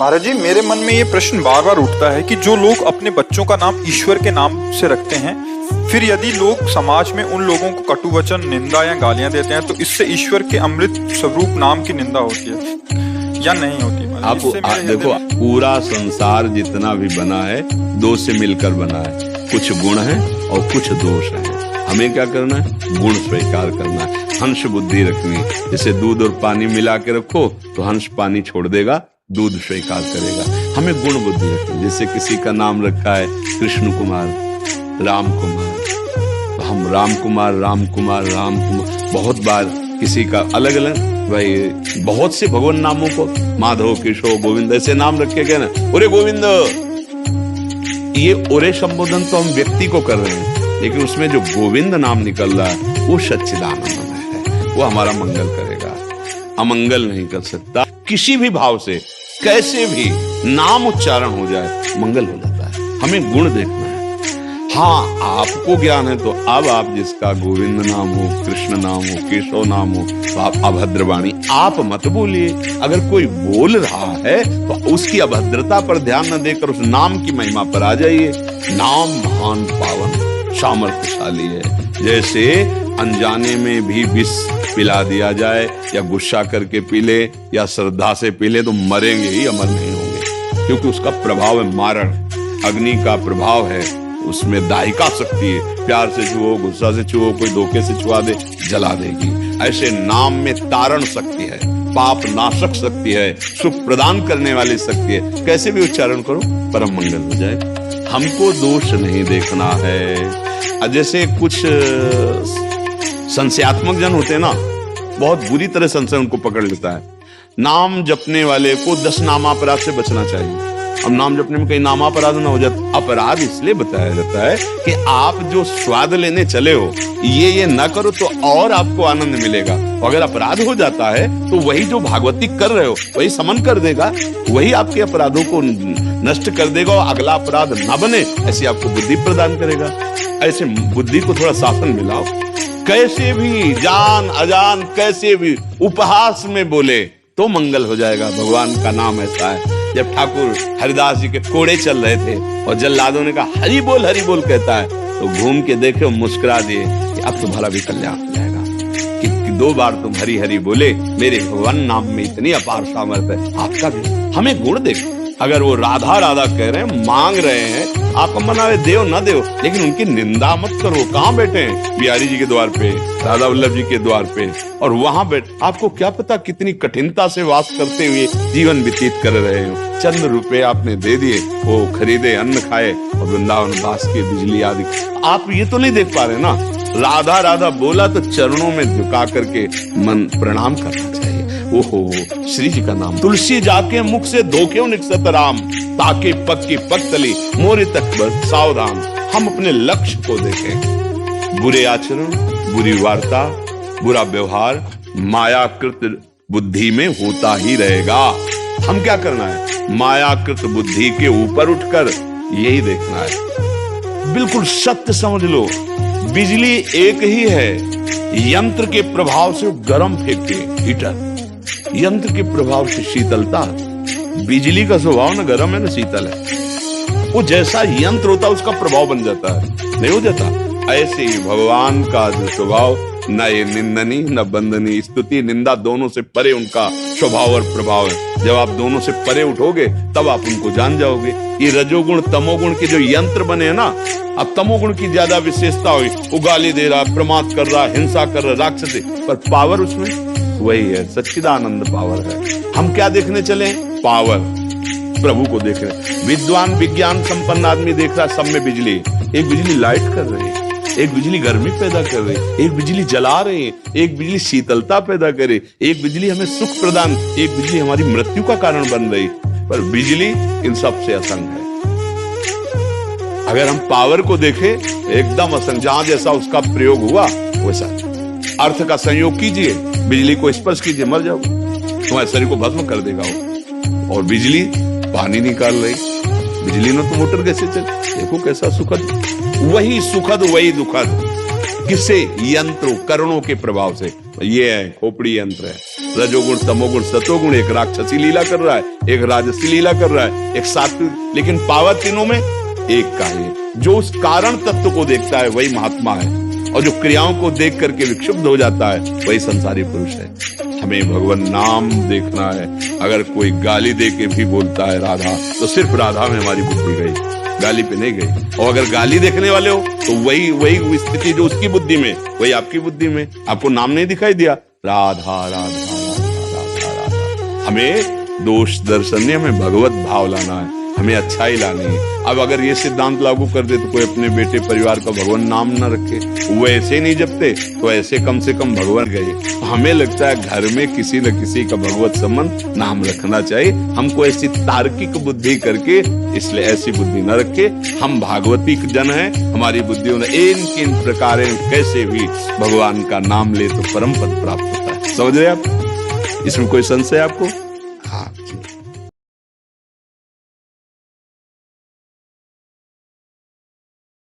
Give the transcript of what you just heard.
महाराज जी, मेरे मन में ये प्रश्न बार बार उठता है कि जो लोग अपने बच्चों का नाम ईश्वर के नाम से रखते हैं, फिर यदि लोग समाज में उन लोगों को कटु वचन, निंदा या गालियां देते हैं, तो इससे ईश्वर के अमृत स्वरूप नाम की निंदा होती है या नहीं होती? आप देखो, पूरा संसार जितना भी बना है दो से मिलकर बना है। कुछ गुण है और कुछ दोष है। हमें क्या करना है? गुण स्वीकार करना है, हंस बुद्धि रखनी है। जैसे दूध और पानी मिला के रखो तो हंस पानी छोड़ देगा, दूध स्वीकार करेगा। हमें गुण बुद्धि रखनी। जैसे किसी का नाम रखा है कृष्ण कुमार, राम कुमार, तो हम राम कुमार राम कुमार राम कुमार। बहुत बार किसी का अलग अलग, भाई बहुत से भगवान नामों को माधव, केशव, गोविंद ऐसे नाम रखे गए ना। ओरे गोविंद, ये ओरे संबोधन तो हम व्यक्ति को कर रहे हैं, लेकिन उसमें जो गोविंद नाम निकल रहा है वो सच्चिदानंद है। वो हमारा मंगल करेगा, अमंगल नहीं कर सकता। किसी भी भाव से कैसे भी नाम उच्चारण हो जाए, मंगल हो जाता है। हमें गुण देखना है। हाँ, आपको ज्ञान है तो अब आप जिसका गोविंद नाम हो, कृष्ण नाम हो, केशव नाम हो, तो आप अभद्रवाणी आप मत बोलिए। अगर कोई बोल रहा है तो उसकी अभद्रता पर ध्यान न देकर उस नाम की महिमा पर आ जाइए। नाम महान पावन सामर्थ्यशाली है। जैसे अनजाने में भी विष पिला दिया जाए या गुस्सा करके पी ले या श्रद्धा से पी ले तो मरेंगे ही, अमर नहीं होंगे, क्योंकि उसका प्रभाव है मारण। अग्नि का प्रभाव है, उसमें दाहिका शक्ति है। प्यार से छुओ, गुस्सा से छुओ, कोई धोखे से छुआ दे, जला देगी। ऐसे नाम में तारण शक्ति है, पाप नाशक शक्ति है, सुख प्रदान करने वाली शक्ति है। कैसे भी उच्चारण करो परम मंगल हो जाए। हमको दोष नहीं देखना है। जैसे कुछ संशयात्मक जन होते हैं ना, बहुत बुरी तरह संशय उनको पकड़ लेता है। नाम जपने वाले को 10 नामापराध से बचना चाहिए। अब नाम जपने में कहीं नामापराध ना हो जाए। अपराध इसलिए बताया जाता है कि आप जो स्वाद लेने चले हो, ये ना करो तो और आपको आनंद मिलेगा। अगर अपराध हो जाता है तो वही जो भागवती कर रहे हो वही समन कर देगा, वही आपके अपराधों को नष्ट कर देगा और अगला अपराध ना बने ऐसी आपको बुद्धि प्रदान करेगा। ऐसे बुद्धि को थोड़ा शासन मिलाओ। कैसे भी जान अजान कैसे भी उपहास में बोले तो मंगल हो जाएगा। भगवान का नाम ऐसा है। जब ठाकुर हरिदास जी के कोड़े चल रहे थे और जल्लादों ने कहा हरि बोल कहता है, तो घूम के देखे और मुस्कुरा दिए कि अब तुम्हारा भी कल्याण हो जाएगा। कि 2 बार तुम हरि हरि बोले, मेरे भगवान नाम में इतनी अपार सामर्थ्य है, आपका भी। हमें गुण देखो। अगर वो राधा राधा कह रहे हैं, मांग रहे हैं, आप मनावे देव ना देव, लेकिन उनकी निंदा मत करो। कहाँ बैठे हैं? बिहारी जी के द्वार पे, राधा वल्लभ जी के द्वार पे, और वहां बैठ आपको क्या पता कितनी कठिनता से वास करते हुए जीवन व्यतीत कर रहे हो। चंद रुपए आपने दे दिए, वो खरीदे, अन्न खाए और वृंदावन वास के बिजली आदि। आप ये तो नहीं देख पा रहे ना। राधा राधा बोला तो चरणों में झुका करके मन प्रणाम करना चाहिए। ओहो, श्री जी का नाम। तुलसी जाके मुख से धोखे निकसत राम, ताके पग की पगतली मोरे तक बस सावधान। हम अपने लक्ष्य को देखें। बुरे आचरण, बुरी वार्ता, बुरा व्यवहार मायाकृत बुद्धि में होता ही रहेगा। हम क्या करना है? मायाकृत बुद्धि के ऊपर उठकर यही देखना है। बिल्कुल सत्य समझ लो। बिजली एक ही है, यंत्र के प्रभाव से गर्म फेंकते, हीटर। यंत्र के प्रभाव से शीतलता। बिजली का स्वभाव न गर्म है न शीतल है। वो जैसा यंत्र होता है उसका प्रभाव बन जाता है, नहीं हो जाता? ऐसे ही भगवान का जो स्वभाव, न ये निंदनी न बंदनी, स्तुति निंदा दोनों से परे उनका स्वभाव और प्रभाव है। जब आप दोनों से परे उठोगे तब आप उनको जान जाओगे। ये रजोगुण तमोगुण के जो यंत्र बने हैं ना, अब तमोगुण की ज्यादा विशेषता हुई, वो गाली दे रहा, प्रमाद कर रहा, हिंसा कर रहा, राक्षसी, पर पावर उसमें वही है, सच्चिदानंद पावर है। हम क्या देखने चले? पावर, प्रभु को देख रहे। विद्वान विज्ञान संपन्न आदमी देख रहा सब में बिजली। एक बिजली लाइट कर रही है, एक बिजली गर्मी पैदा कर रही है, एक बिजली जला रही है, एक बिजली शीतलता पैदा करे, एक बिजली हमें सुख प्रदान, एक बिजली हमारी मृत्यु का कारण बन रही। पर बिजली इन सब से असंग है। अगर हम पावर को देखें, एकदम असंग। जहां जैसा उसका प्रयोग हुआ वैसा। अर्थ का संयोग कीजिए, बिजली को स्पर्श कीजिए, मर जाओ, तुम्हारे शरीर को भस्म कर देगा वो। और बिजली पानी निकाल रही, बिजली ने तो मोटर कैसे चल, देखो कैसा सुखद। वही सुखद वही दुखद, किससे? यंत्रों करणों के प्रभाव से। ये है खोपड़ी यंत्र है। रजोगुण तमोगुण सतोगुण, एक राक्षसी लीला कर रहा है, एक राजसी लीला कर रहा है, एक सात्विक, लेकिन पावर तीनों में एक का है। जो उस कारण तत्व को देखता है वही महात्मा है, और जो क्रियाओं को देख करके विक्षुब्ध हो जाता है वही संसारी पुरुष है। हमें भगवान नाम देखना है। अगर कोई गाली दे के भी बोलता है राधा, तो सिर्फ राधा में हमारी बुद्धि गई, गाली पे नहीं गई। और अगर गाली देखने वाले हो तो वही स्थिति जो उसकी बुद्धि में, वही आपकी बुद्धि में। आपको नाम नहीं दिखाई दिया, राधा राधा राधा राधा राधा। हमें दोष दर्शन नहीं, हमें भगवत भाव लाना है, हमें अच्छाई लानी है। अब अगर ये सिद्धांत लागू कर दे तो कोई अपने बेटे परिवार का भगवान नाम न रखे, वो ऐसे नहीं जपते तो ऐसे कम से कम भगवान गए। तो हमें लगता है घर में किसी न किसी का भगवत संबंध नाम रखना चाहिए। हमको ऐसी तार्किक बुद्धि करके, इसलिए ऐसी बुद्धि न रखे। हम भागवती जन हैं, हमारी बुद्धि में इन किन प्रकार कैसे भी भगवान का नाम ले तो परम पद प्राप्त होता है। समझ रहे आप? इसमें कोई संशय आपको?